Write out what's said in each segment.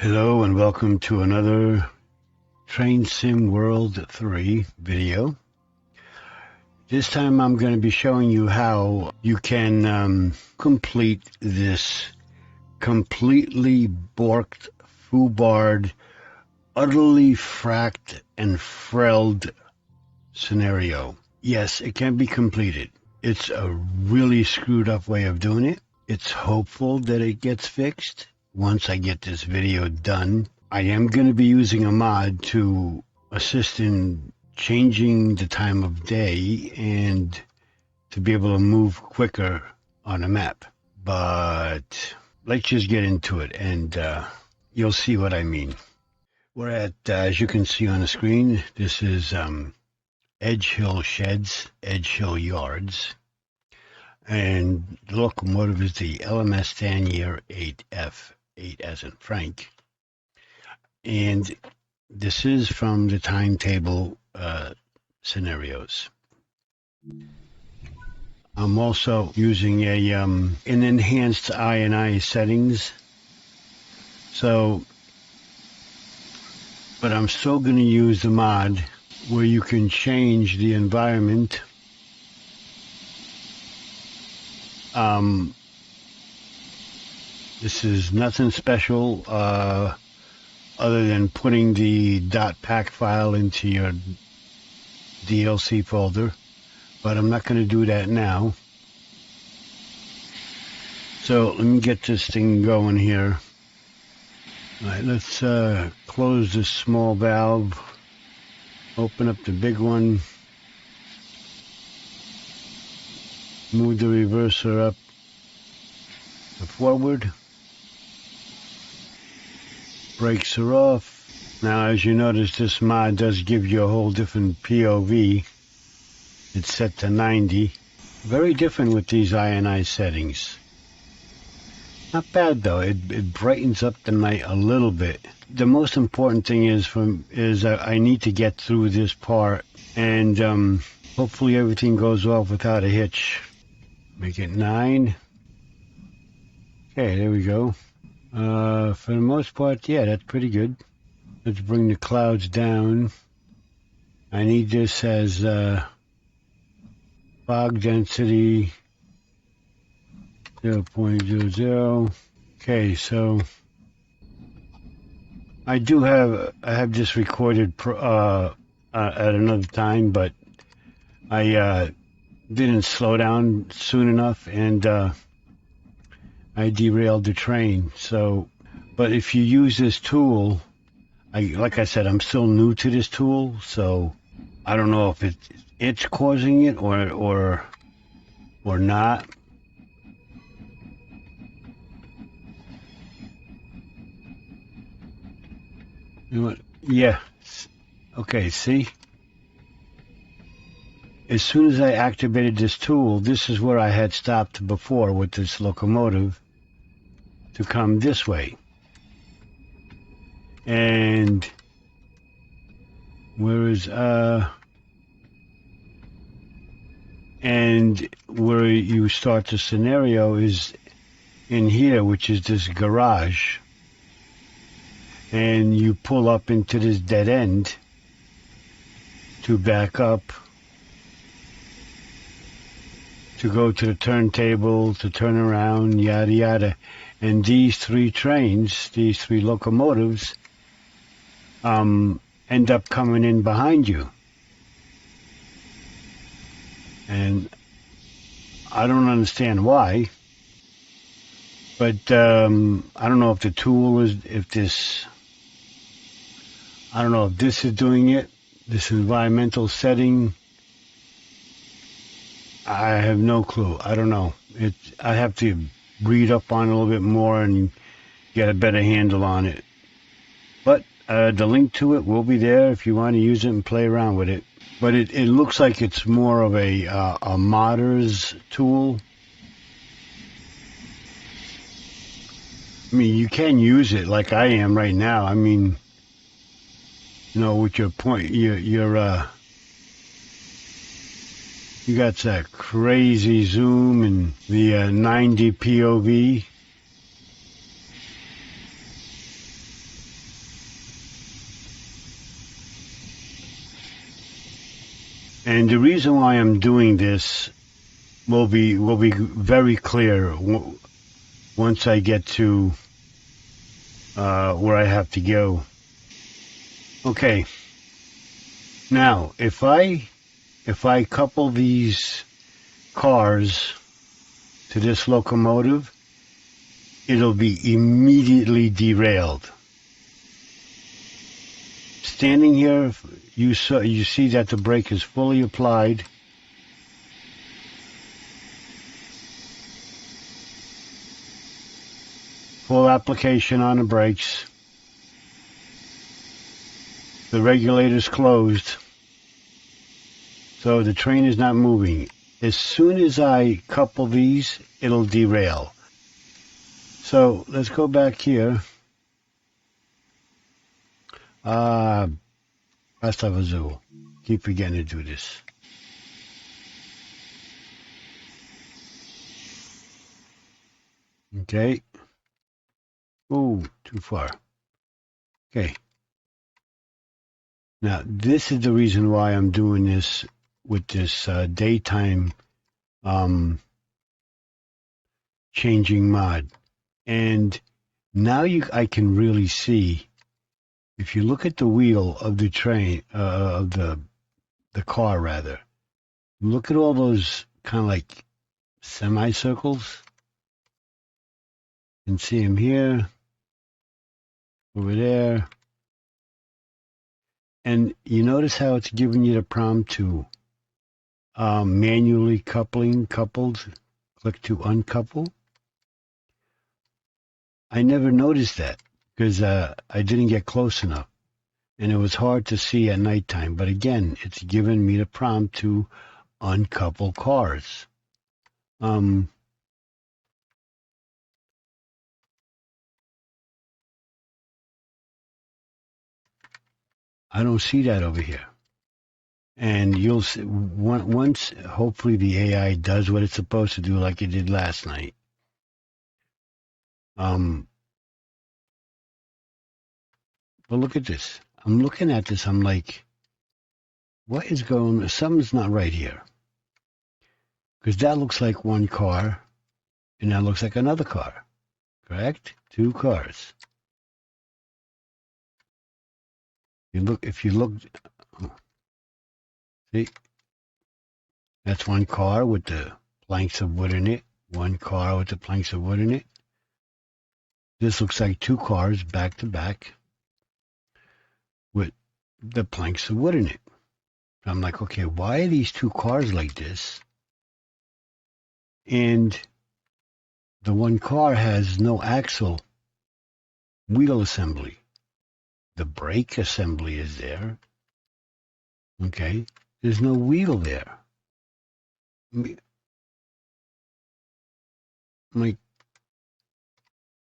Hello and welcome to another Train Sim World 3 video. This time I'm going to be showing you how you can complete this completely borked, FUBAR'd, utterly fracked and frelled scenario. Yes, it can be completed. It's a really screwed up way of doing it. It's hopeful that it gets fixed once I get this video done. I am going to be using a mod to assist in changing the time of day and to be able to move quicker on a map. But let's just get into it and you'll see what I mean. We're at, as you can see on the screen, this is Edge Hill Sheds, Edge Hill Yards. And the locomotive is the LMS Danier 8F. 8 as in Frank, and this is from the timetable scenarios. I'm also using an enhanced INI settings, so but I'm still going to use the mod where you can change the environment. This is nothing special other than putting the .pack file into your DLC folder, but I'm not going to do that now. So let me get this thing going here. All right, let's close this small valve, open up the big one, move the reverser up to forward. Brakes are off. Now, as you notice, this mod does give you a whole different POV. It's set to 90. Very different with these INI settings. Not bad though. It brightens up the night a little bit. The most important thing is I need to get through this part, and hopefully everything goes off without a hitch. Make it 9. Okay, there we go. For the most part, yeah, that's pretty good. Let's bring the clouds down. I need this as fog density 0.00. Okay, so I have this recorded at another time, but I didn't slow down soon enough, and I derailed the train. So, but if you use this tool, like I said, I'm still new to this tool, so I don't know if it's causing it or not. You know what? Yeah. Okay, see? As soon as I activated this tool, this is where I had stopped before with this locomotive, to come this way. And and where you start the scenario is in here, which is this garage, and you pull up into this dead end to back up, to go to the turntable, to turn around, yada yada. And these three trains, these three locomotives, end up coming in behind you. And I don't understand why, but I don't know if the tool is, I don't know if this is doing it, this environmental setting. I have no clue. I don't know. I have to read up on it a little bit more and get a better handle on it. But the link to it will be there if you want to use it and play around with it. But it looks like it's more of a modder's tool. I mean, you can use it like I am right now. I mean, you know, with your point, you got that crazy zoom and the 90 POV. And the reason why I'm doing this will be very clear once I get to where I have to go. Okay. Now, if I couple these cars to this locomotive, it'll be immediately derailed. Standing here, you see that the brake is fully applied. Full application on the brakes. The regulator's closed, so the train is not moving. As soon as I couple these, it'll derail. So let's go back here. Pasta Vazoo. Keep forgetting to do this. Okay. Ooh, too far. Okay. Now, this is the reason why I'm doing this with this daytime changing mod. And now I can really see, if you look at the wheel of the train, of the car rather, look at all those kind of like semicircles. You can see them here, over there. And you notice how it's giving you the prompt to manually coupled, click to uncouple. I never noticed that because I didn't get close enough. And it was hard to see at nighttime. But again, it's given me the prompt to uncouple cars. I don't see that over here. And you'll see, once hopefully the AI does what it's supposed to do like it did last night. But look at this. I'm looking at this. I'm like, what is going on? Something's not right here. Because that looks like one car, and that looks like another car. Correct? Two cars. If you look, see, that's one car with the planks of wood in it. One car with the planks of wood in it. This looks like two cars back to back with the planks of wood in it. I'm like, okay, why are these two cars like this? And the one car has no axle wheel assembly. The brake assembly is there. Okay. There's no wheel there. Like,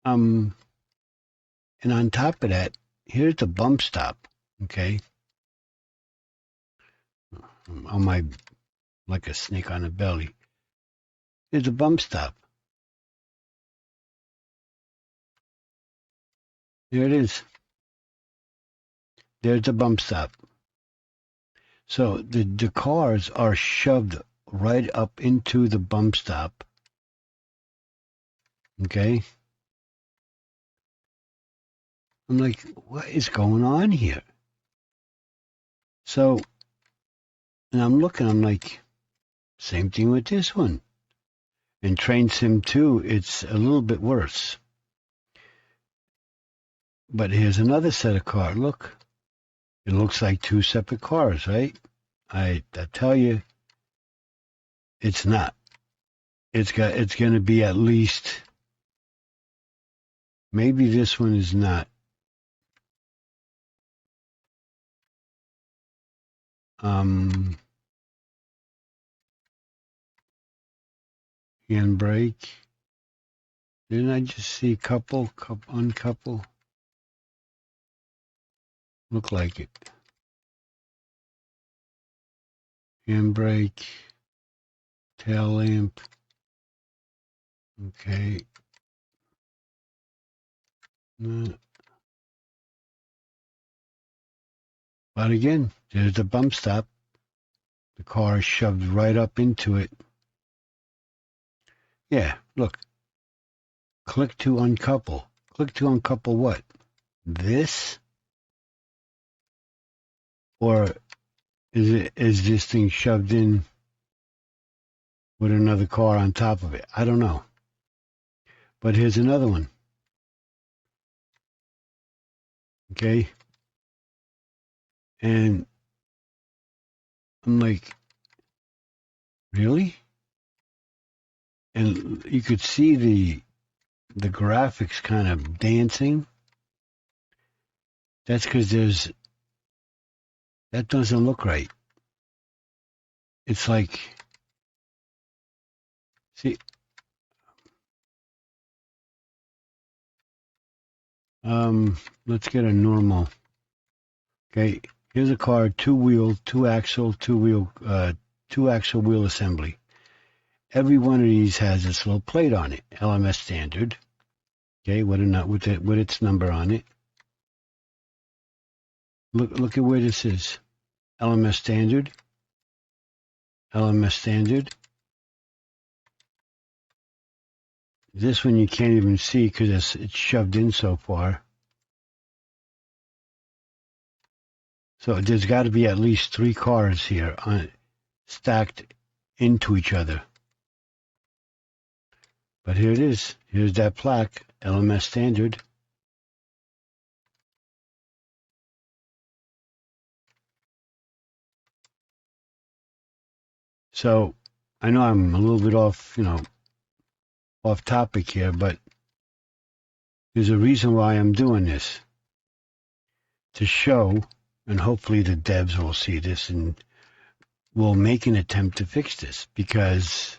and on top of that, here's the bump stop. Okay. On my, like a snake on a belly. Here's a bump stop. There it is. There's the bump stop. So the cars are shoved right up into the bump stop. Okay. I'm like, what is going on here? So, and I'm looking, I'm like, same thing with this one. In Train Sim 2, it's a little bit worse. But here's another set of cars. Look. It looks like two separate cars, right? I tell you, it's not. It's going to be at least, maybe this one is not. Handbrake. Didn't I just see couple, uncouple? Look like it. Handbrake. Tail lamp. Okay. No. But again, there's the bump stop. The car is shoved right up into it. Yeah, look. Click to uncouple. Click to uncouple what? This? Or is this thing shoved in with another car on top of it? I don't know. But here's another one. Okay? And I'm like, really? And you could see the graphics kind of dancing. That's because that doesn't look right. It's like, see, let's get a normal. Okay, here's a car, two-wheel, two-axle, two-axle wheel assembly. Every one of these has this little plate on it, LMS standard. Okay, with its number on it. Look at where this is. LMS standard. LMS standard. This one you can't even see because it's shoved in so far. So there's got to be at least 3 cars here stacked into each other. But here it is. Here's that plaque, LMS standard. So I know I'm a little bit off topic here, but there's a reason why I'm doing this. To show, and hopefully the devs will see this and will make an attempt to fix this, because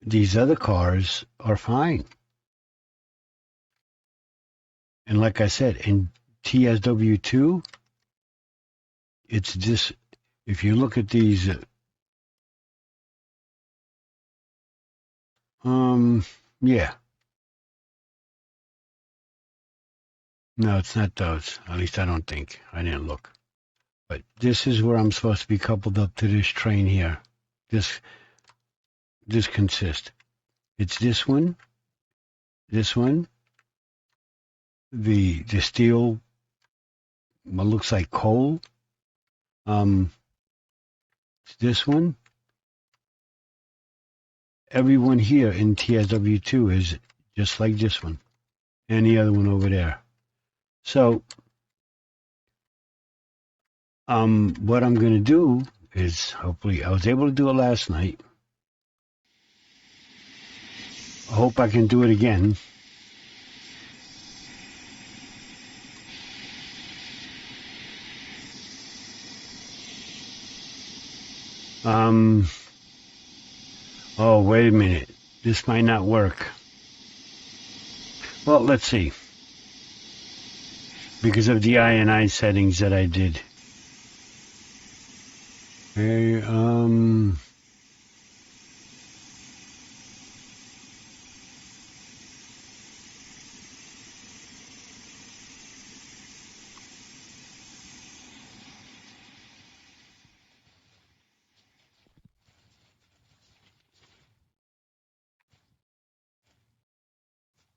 these other cars are fine. And like I said, in TSW3, it's this. If you look at these, yeah. No, it's not those. At least I don't think. I didn't look. But this is where I'm supposed to be coupled up to this train here. This consists. It's this one, the steel, what looks like coal. It's this one. Everyone here in TSW3 is just like this one, and the other one over there. So, what I'm going to do is, hopefully, I was able to do it last night. I hope I can do it again. Oh, wait a minute. This might not work. Well, let's see. Because of the INI settings that I did. Okay,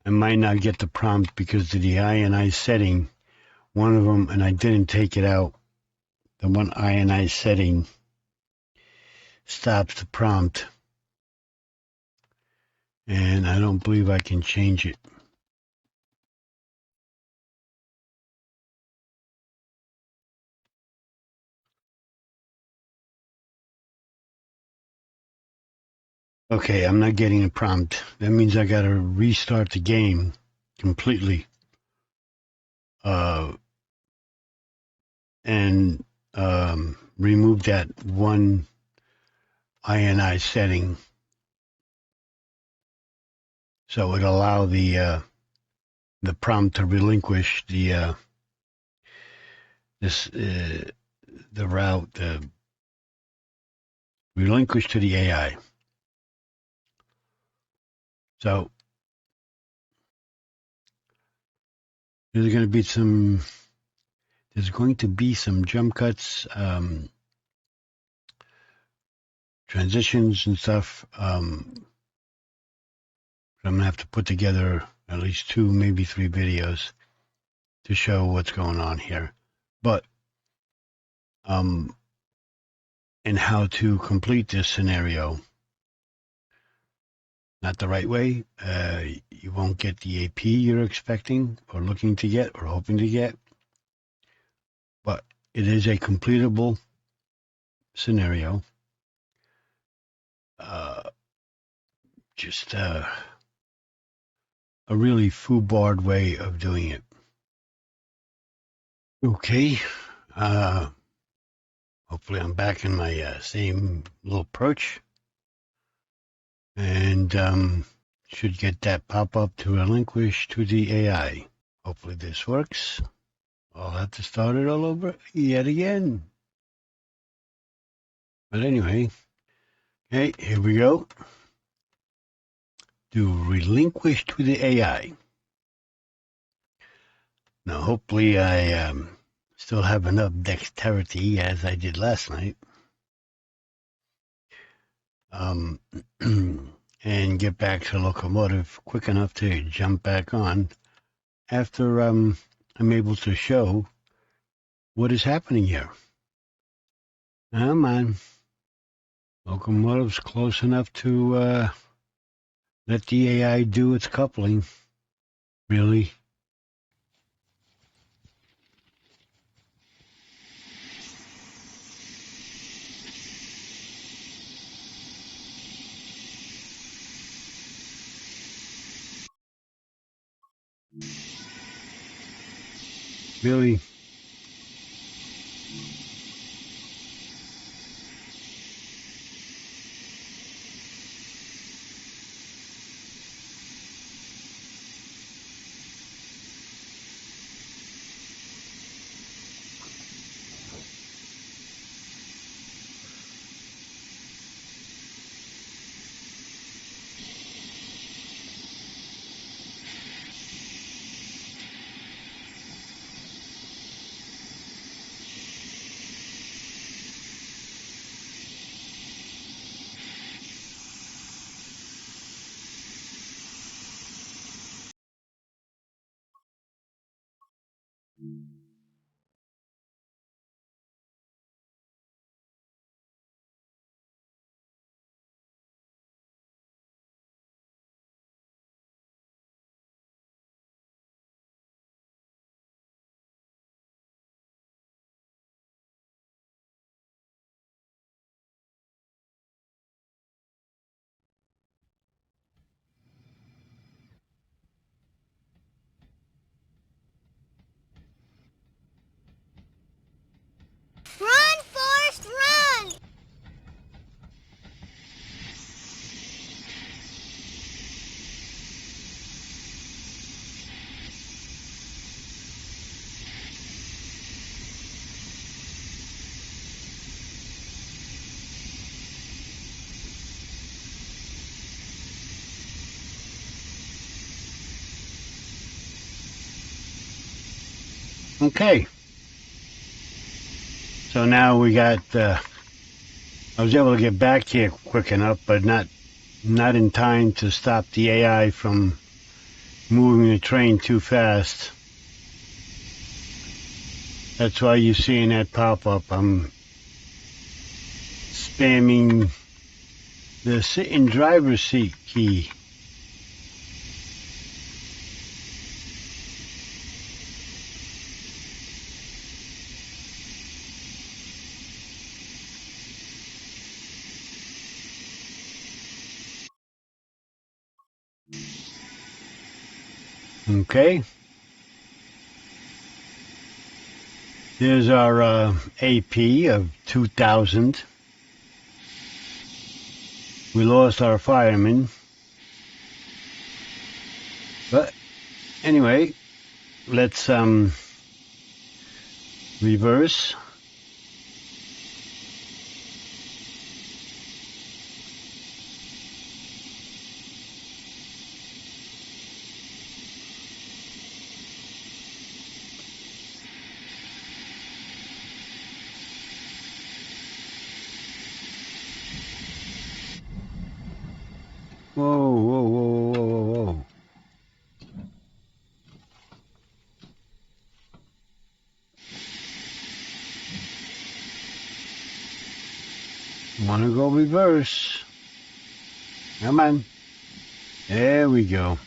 I might not get the prompt because of the INI setting. One of them, and I didn't take it out. The one INI setting stops the prompt. And I don't believe I can change it. Okay, I'm not getting a prompt. That means I gotta restart the game completely. And remove that one INI setting. So it'll allow the prompt to relinquish the route, relinquish to the AI. So there's going to be some jump cuts. transitions and stuff. I'm going to have to put together at least 2, maybe 3 videos to show what's going on here. But, and how to complete this scenario. Not the right way. You won't get the AP you're expecting or looking to get or hoping to get. But it is a completable scenario. Just a really FUBAR'd way of doing it. Okay. Hopefully I'm back in my same little approach. And should get that pop-up to relinquish to the AI. Hopefully this works. I'll have to start it all over yet again. But anyway, okay, here we go. Do relinquish to the AI. Now hopefully I still have enough dexterity as I did last night. And get back to locomotive quick enough to jump back on after I'm able to show what is happening here. Come on. Locomotive's close enough to let the AI do its coupling. Really? Really? Run, Forrest, run! Okay. So now we got, I was able to get back here quick enough, but not in time to stop the AI from moving the train too fast. That's why you're seeing that pop up. I'm spamming the sit in driver's seat key. Okay. There's our AP of 2,000. We lost our fireman. But anyway, let's reverse. Want to go reverse. Come on. There we go.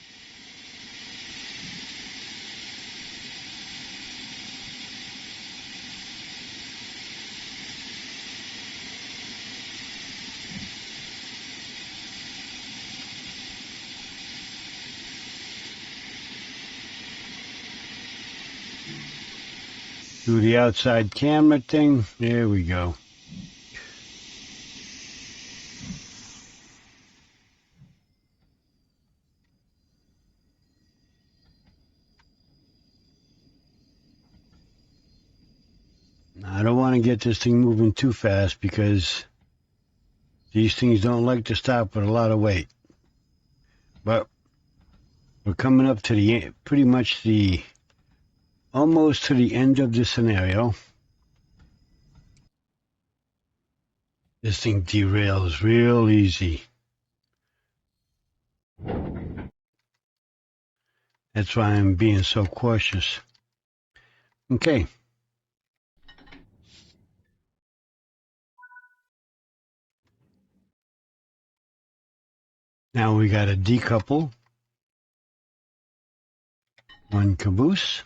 Do the outside camera thing. There we go. I don't want to get this thing moving too fast because these things don't like to stop with a lot of weight. But we're coming up to the pretty much almost to the end of the scenario. This thing derails real easy. That's why I'm being so cautious. Okay. Now we got to decouple one caboose.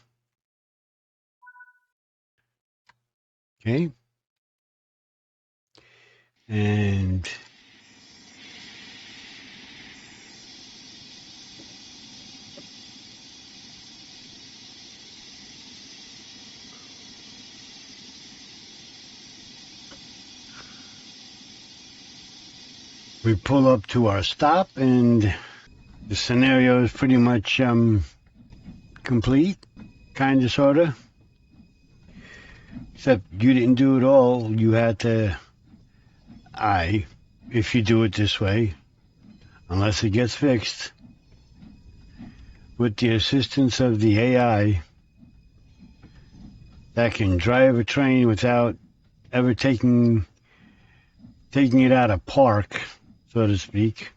Okay. And we pull up to our stop, and the scenario is pretty much complete, kind of, sort of. Except you didn't do it all. You had to, if you do it this way, unless it gets fixed, with the assistance of the AI that can drive a train without ever taking it out of park, so to speak,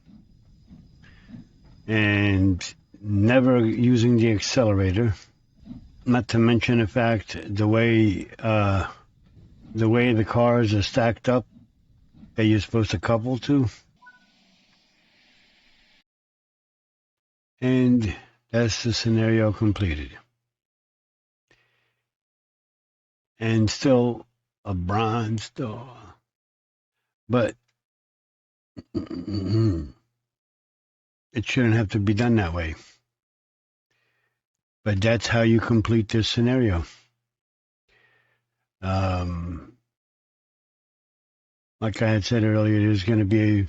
and never using the accelerator. Not to mention the fact the way the cars are stacked up that you're supposed to couple to. And that's the scenario completed. And still a bronze door. But it shouldn't have to be done that way. But that's how you complete this scenario. Like I had said earlier, there's going to be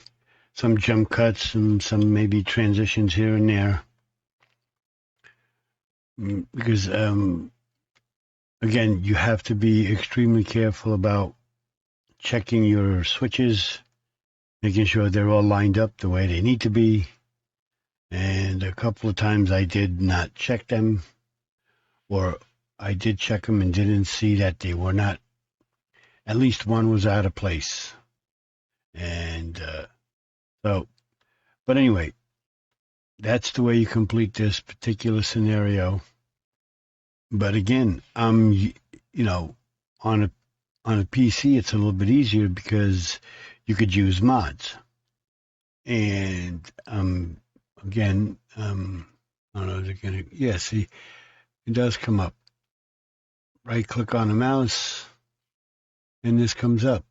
some jump cuts and some maybe transitions here and there. Because, again, you have to be extremely careful about checking your switches, making sure they're all lined up the way they need to be. And a couple of times I did not check them, or I did check them and didn't see that they were not, at least one was out of place. And but anyway, that's the way you complete this particular scenario. But again, on a PC, it's a little bit easier because you could use mods. And again, I don't know if they're gonna. Yeah, see, it does come up. Right click on the mouse, and this comes up.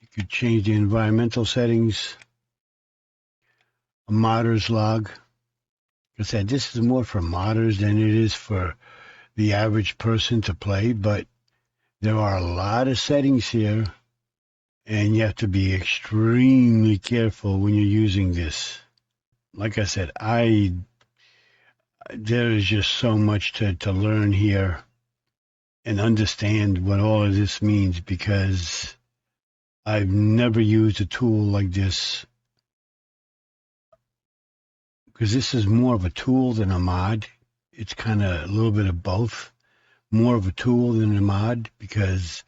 You could change the environmental settings, a modders log. Like I said, this is more for modders than it is for the average person to play, but there are a lot of settings here, and you have to be extremely careful when you're using this. Like I said, there is just so much to learn here and understand what all of this means, because I've never used a tool like this, because this is more of a tool than a mod. It's kind of a little bit of both, more of a tool than a mod, because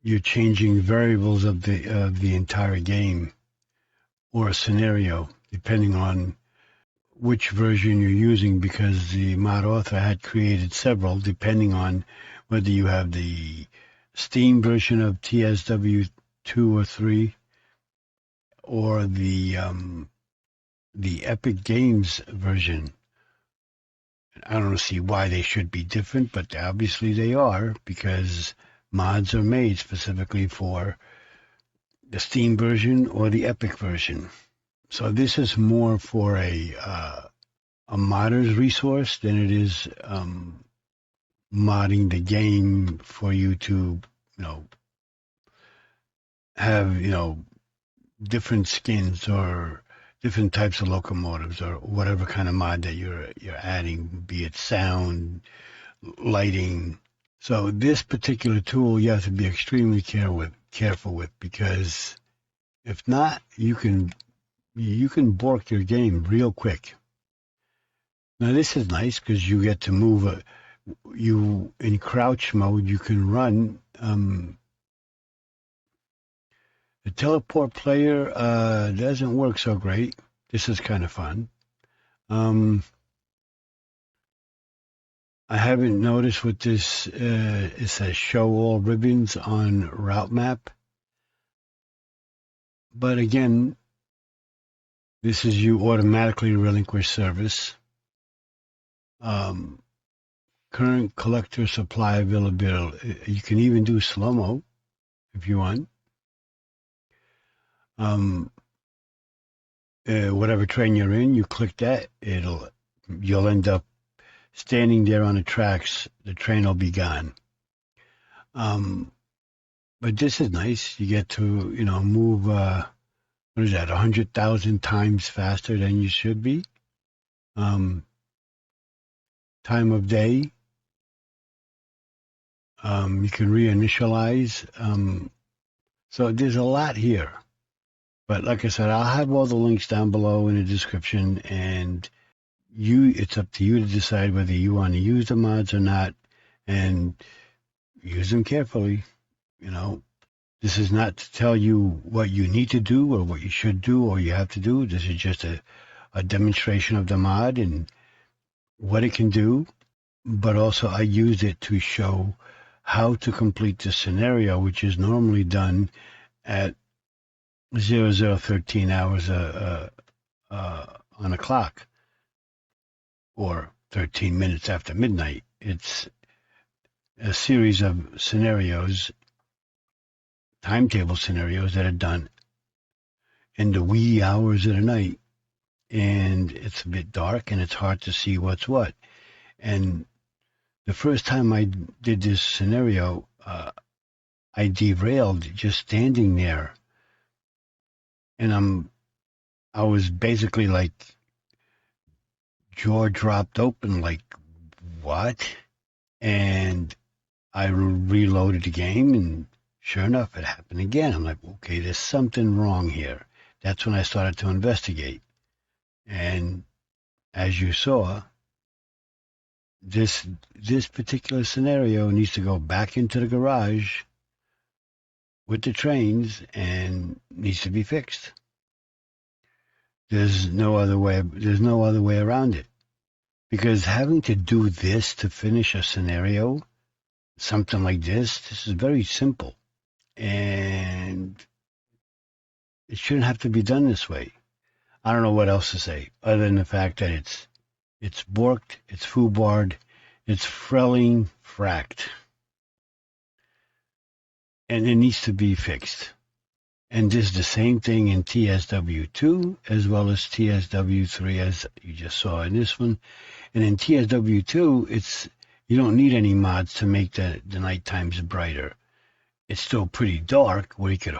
you're changing variables of the entire game or a scenario, depending on which version you're using, because the mod author had created several depending on whether you have the Steam version of TSW2 or 3 or the Epic Games version. I don't see why they should be different, but obviously they are, because mods are made specifically for the Steam version or the Epic version. So this is more for a modder's resource than it is modding the game for you to, have, different skins or different types of locomotives or whatever kind of mod that you're adding, be it sound, lighting. So this particular tool you have to be extremely careful with, because if not, you can bork your game real quick. Now this is nice because you get to move. You in crouch mode, you can run. The teleport player doesn't work so great. This is kind of fun. I haven't noticed what this, it says show all ribbons on route map. But again, this is you automatically relinquish service. Current collector supply availability. You can even do slow-mo if you want. Whatever train you're in, you click that, you'll end up standing there on the tracks. The train will be gone. But this is nice. You get to, move, what is that, 100,000 times faster than you should be. Time of day. You can reinitialize. So there's a lot here. But like I said, I'll have all the links down below in the description, and it's up to you to decide whether you want to use the mods or not, and use them carefully. This is not to tell you what you need to do or what you should do or you have to do. This is just a demonstration of the mod and what it can do. But also I used it to show how to complete the scenario, which is normally done at 0013 hours on a clock, or 13 minutes after midnight. It's a series of scenarios, timetable scenarios that are done in the wee hours of the night, and it's a bit dark and it's hard to see what's what. And the first time I did this scenario, I derailed just standing there. And I was basically like, jaw dropped open, like, what? And I reloaded the game, and sure enough, it happened again. I'm like, okay, there's something wrong here. That's when I started to investigate. And as you saw, this particular scenario needs to go back into the garage with the trains and needs to be fixed. There's no other way around it. Because having to do this to finish a scenario, something like this is very simple. And it shouldn't have to be done this way. I don't know what else to say, other than the fact that it's borked, it's FUBAR'd, it's frelling fracked. And it needs to be fixed. And this is the same thing in TSW2 as well as TSW3, as you just saw in this one. And in TSW2, you don't need any mods to make the night times brighter. It's still pretty dark where you could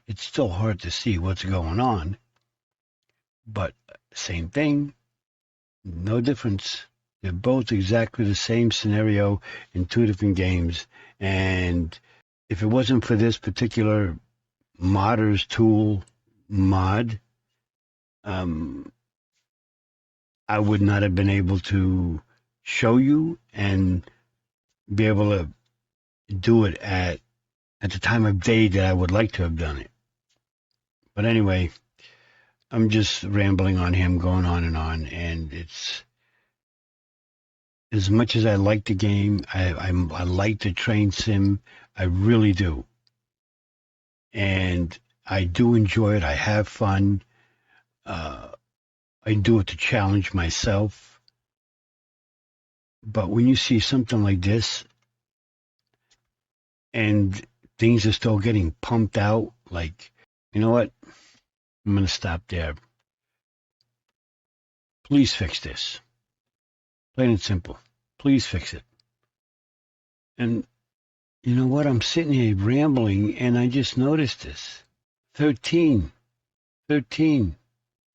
it's still hard to see what's going on. But same thing, no difference. They're both exactly the same scenario in two different games. And if it wasn't for this particular modder's tool mod, I would not have been able to show you and be able to do it at the time of day that I would like to have done it. But anyway, I'm just rambling on him, going on, and it's, as much as I like the game, I like the train sim, I really do, and I do enjoy it. I have fun. I do it to challenge myself. But when you see something like this, and things are still getting pumped out, like, you know what? I'm going to stop there. Please fix this. Plain and simple. Please fix it. And you know what? I'm sitting here rambling, and I just noticed this. 13, 13,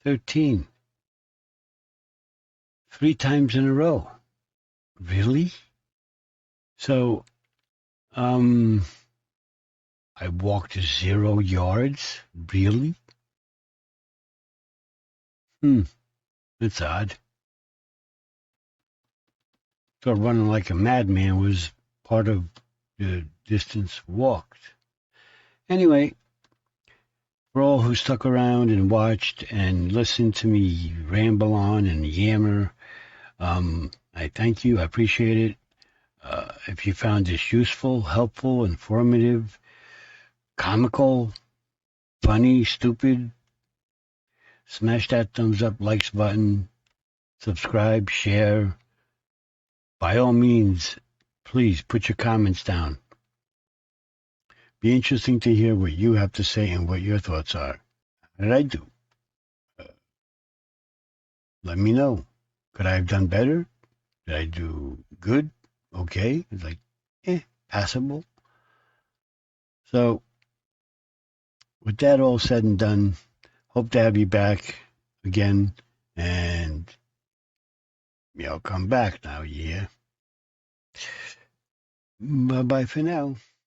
13. 3 times in a row. Really? So, I walked 0 yards? Really? That's odd. So running like a madman was part of the distance walked. Anyway, for all who stuck around and watched and listened to me ramble on and yammer, I thank you. I appreciate it. If you found this useful, helpful, informative, comical, funny, stupid, smash that thumbs up, likes button, subscribe, share. By all means, please put your comments down. Be interesting to hear what you have to say and what your thoughts are. How did I do? Let me know. Could I have done better? Did I do good? Okay? It's like, passable. So, with that all said and done, hope to have you back again, and y'all come back now, yeah? Bye-bye for now.